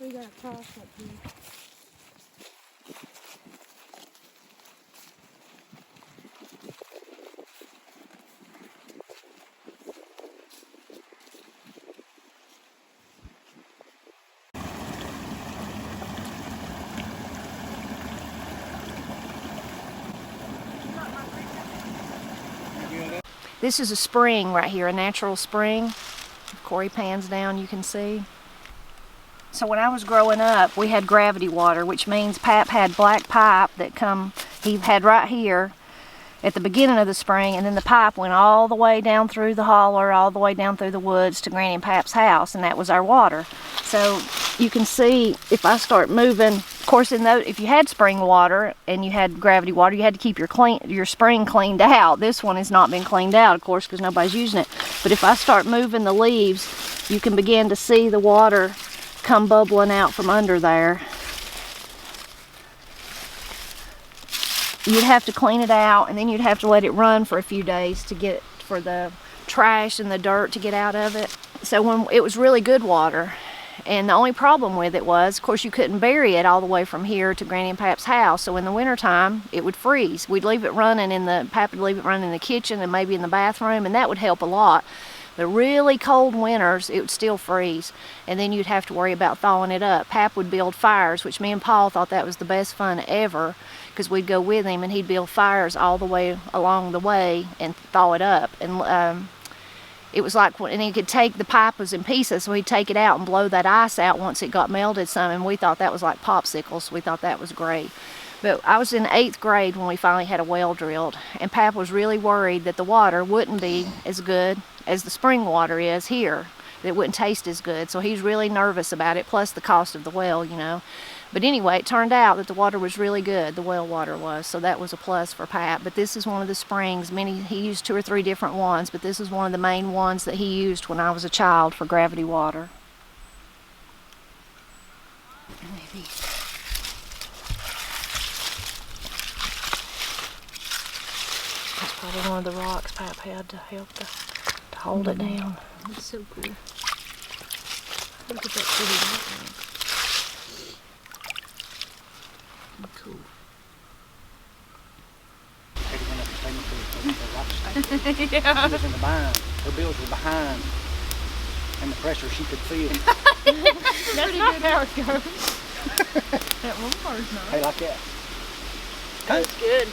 We got a cross up here. This is a spring right here, a natural spring. If Corey pans down, you can see. So when I was growing up, we had gravity water, which means Pap had black pipe that he had right here at the beginning of the spring, and then the pipe went all the way down through the holler, all the way down through the woods to Granny and Pap's house, and that was our water. So you can see if I start moving, of course, if you had spring water and you had gravity water, you had to keep your spring cleaned out. This one has not been cleaned out, of course, because nobody's using it. But if I start moving the leaves, you can begin to see the water come bubbling out from under there. You'd have to clean it out, and then you'd have to let it run for a few days for the trash and the dirt to get out of it. So it was really good water. And the only problem with it was, of course, you couldn't bury it all the way from here to Granny and Pap's house. So in the wintertime, it would freeze. We'd leave it running Pap would leave it running in the kitchen and maybe in the bathroom, and that would help a lot. The really cold winters, it would still freeze, and then you'd have to worry about thawing it up. Pap would build fires, which me and Paul thought that was the best fun ever, because we'd go with him and he'd build fires all the way along the way and thaw it up. And it was like, and he could take, the pipe was in pieces, so he'd take it out and blow that ice out once it got melted some, and we thought that was like popsicles. We thought that was great. But I was in 8th grade when we finally had a well drilled, and Pap was really worried that the water wouldn't be as good as the spring water is here. That it wouldn't taste as good, so he's really nervous about it, plus the cost of the well, you know. But anyway, it turned out that the water was really good, the well water was, so that was a plus for Pap. But this is one of the springs. He used 2 or 3 different ones, but this is one of the main ones that he used when I was a child for gravity water. Maybe. That's probably one of the rocks Pap had to help to hold it down. It's so cool. Look at that pretty rock. Cool. Yeah. She was in the bind. Her bills were behind, and the pressure she could feel. That's not how it goes. That one part's not. Hey, like that. That's good.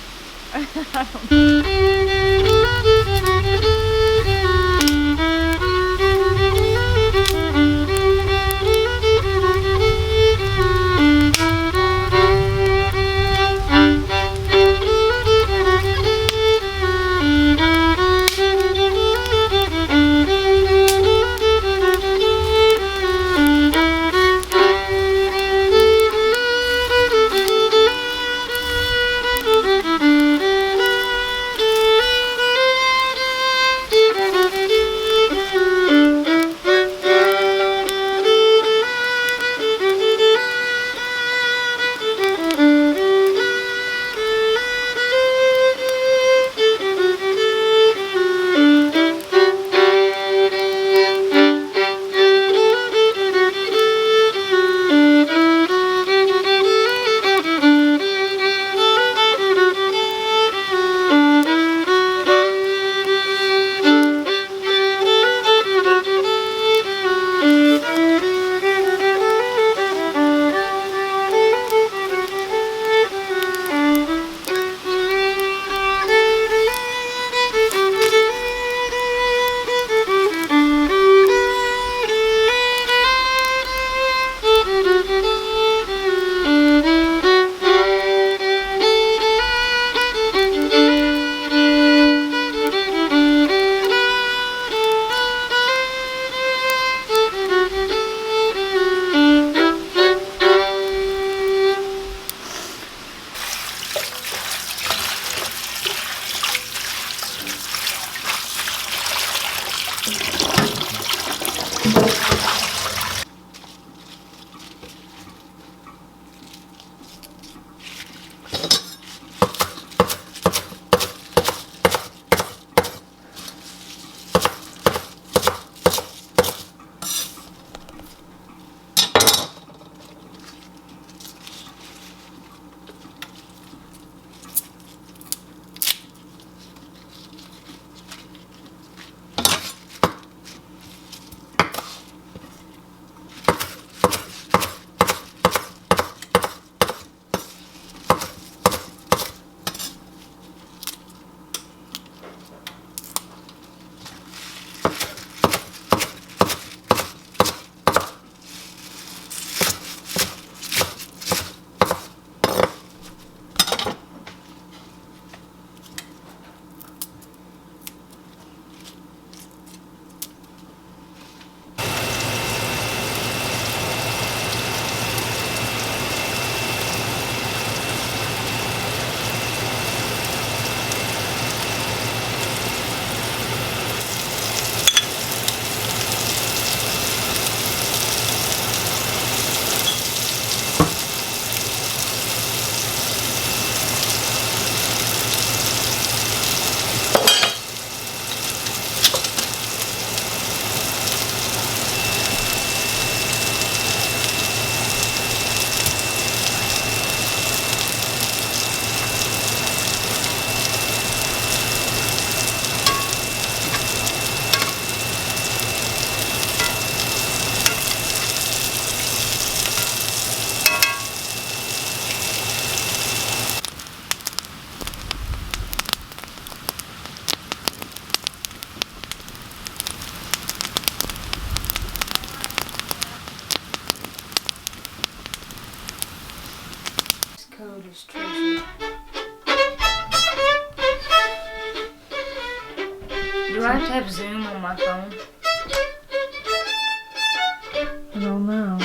Do I have to have Zoom on my phone? I don't know.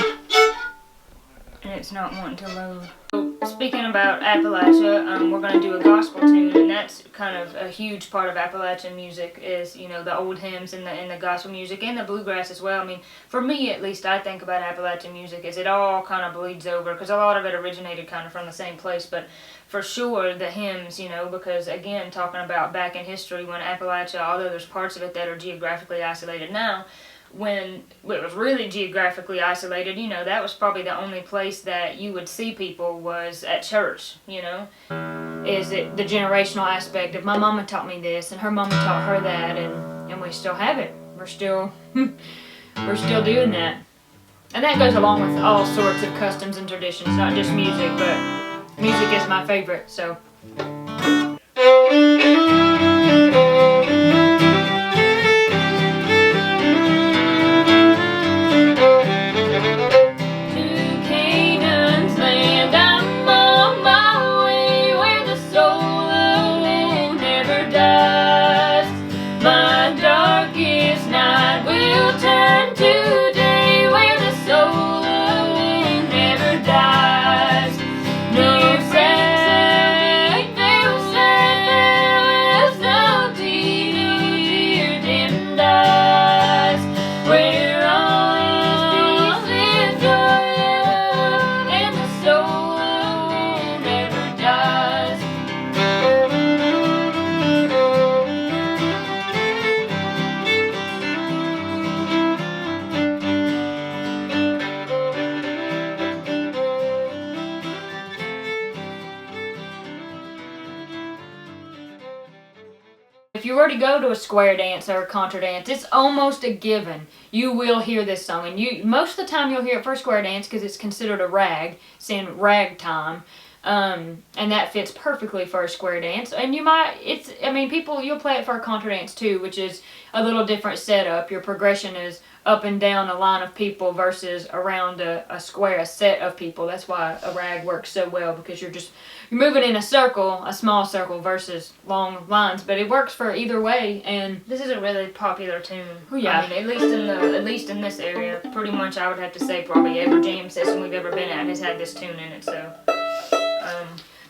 And it's not wanting to load. So, speaking about Appalachia, we're going to do a gospel tune, and that's kind of a huge part of Appalachian music is, you know, the old hymns and the gospel music and the bluegrass as well. I mean, for me at least, I think about Appalachian music as it all kind of bleeds over, because a lot of it originated kind of from the same place, but for sure the hymns, you know, because again, talking about back in history when Appalachia, although there's parts of it that are geographically isolated now, when it was really geographically isolated, you know, that was probably the only place that you would see people was at church, you know. Is it the generational aspect of my mama taught me this and her mama taught her that, and we still have it. We're still doing that. And that goes along with all sorts of customs and traditions, not just music, but music is my favorite, so. If you were to go to a square dance or a contra dance, it's almost a given. You will hear this song, and most of the time you'll hear it for a square dance because it's considered a rag. It's in ragtime, and that fits perfectly for a square dance. And you'll play it for a contra dance too, which is a little different setup. Your progression is up and down a line of people versus around a square, a set of people. That's why a rag works so well, because you're moving in a circle, a small circle versus long lines, but it works for either way. And This is a really popular tune. oh yeah, I mean, at least in this area, pretty much I would have to say probably every jam session we've ever been at has had this tune in it. So,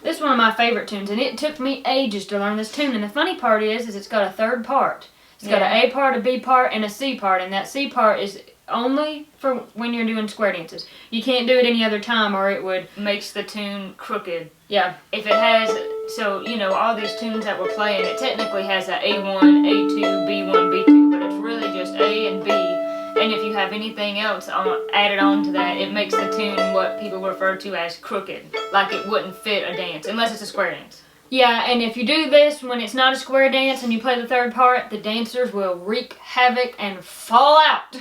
this is one of my favorite tunes, and it took me ages to learn this tune. And the funny part is it's got a third part. It's got an A part, a B part, and a C part, and that C part is only for when you're doing square dances. You can't do it any other time or it would makes the tune crooked. yeah. If it has, so, you know, all these tunes that we're playing, it technically has a A1, A2, B1, B2, but it's really just A and B. And if you have anything else added on to that, it makes the tune what people refer to as crooked. Like it wouldn't fit a dance, unless it's a square dance. Yeah, and if you do this when it's not a square dance and you play the third part, the dancers will wreak havoc and fall out.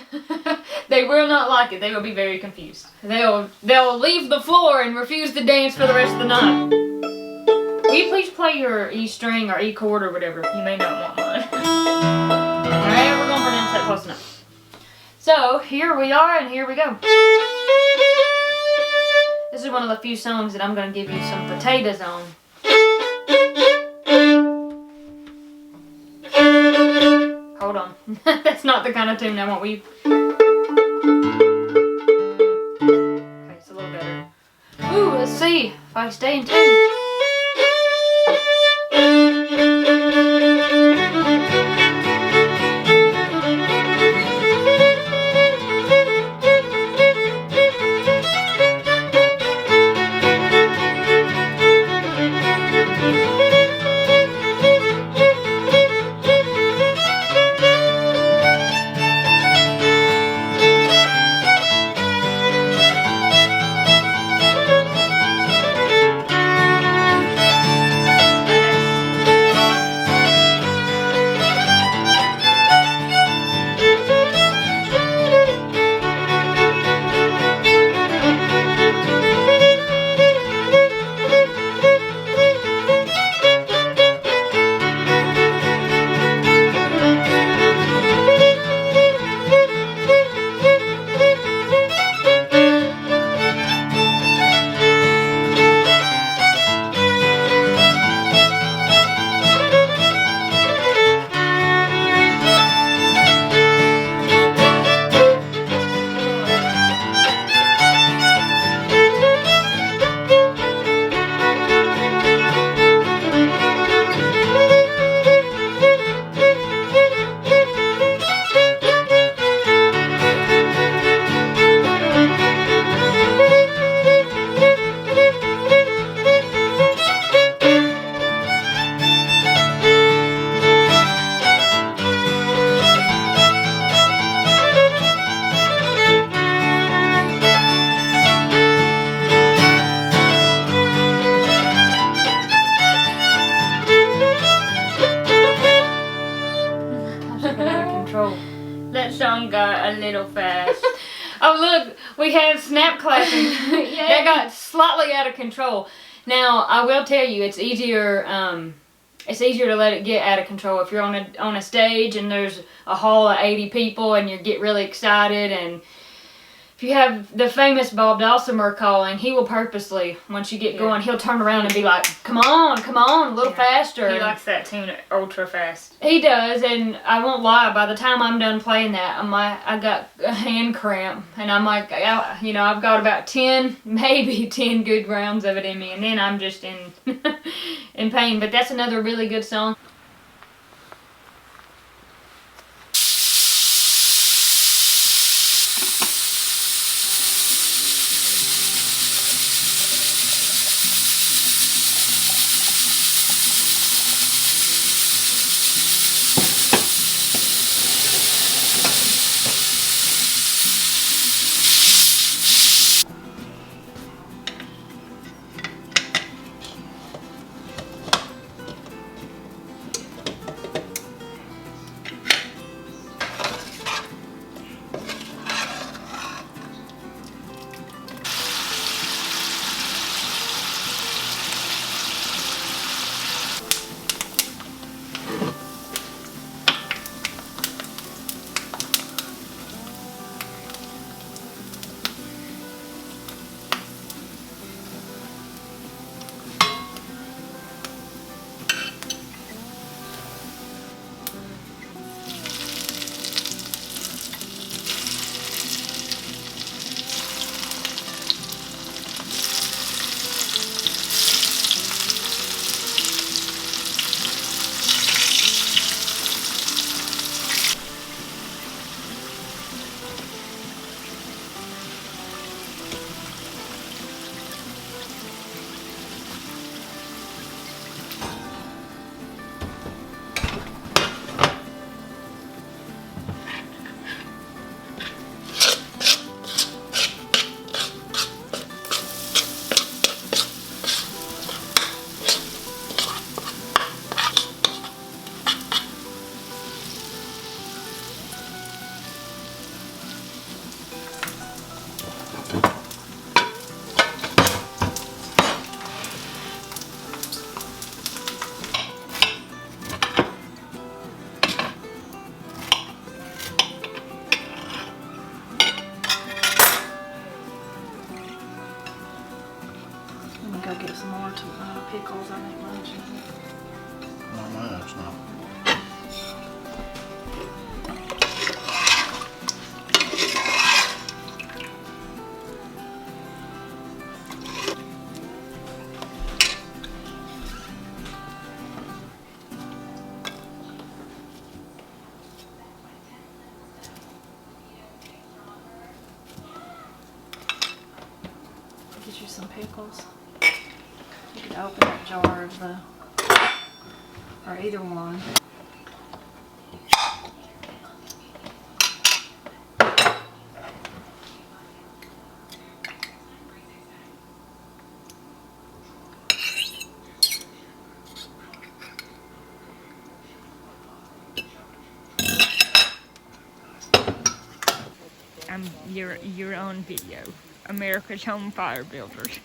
They will not like it. They will be very confused. They'll leave the floor and refuse to dance for the rest of the night. Will you please play your E string or E chord or whatever? You may not want mine. Alright, we're going to pronounce that close enough. So, here we are and here we go. This is one of the few songs that I'm going to give you some potatoes on. Hold on. That's not the kind of tune I want. Okay, it's a little better. Ooh, let's see if I can stay in tune. song got a little fast. Oh look, we have snap clapping. That got slightly out of control. Now I will tell you, it's easier. It's easier to let it get out of control if you're on a stage and there's a hall of 80 people and you get really excited. And if you have the famous Bob Dulcimer calling, he will purposely, once you get going, he'll turn around and be like, come on, a little faster. He likes that tune ultra fast. He does, and I won't lie, by the time I'm done playing that, I got a hand cramp, and I'm like, I've got about 10, maybe 10 good rounds of it in me, and then I'm just in in pain. But that's another really good song. Go get some more pickles, I think much. Not much, no. Get you some pickles. You could open that jar of the, or either one. You're on video. America's Home Fire Builders.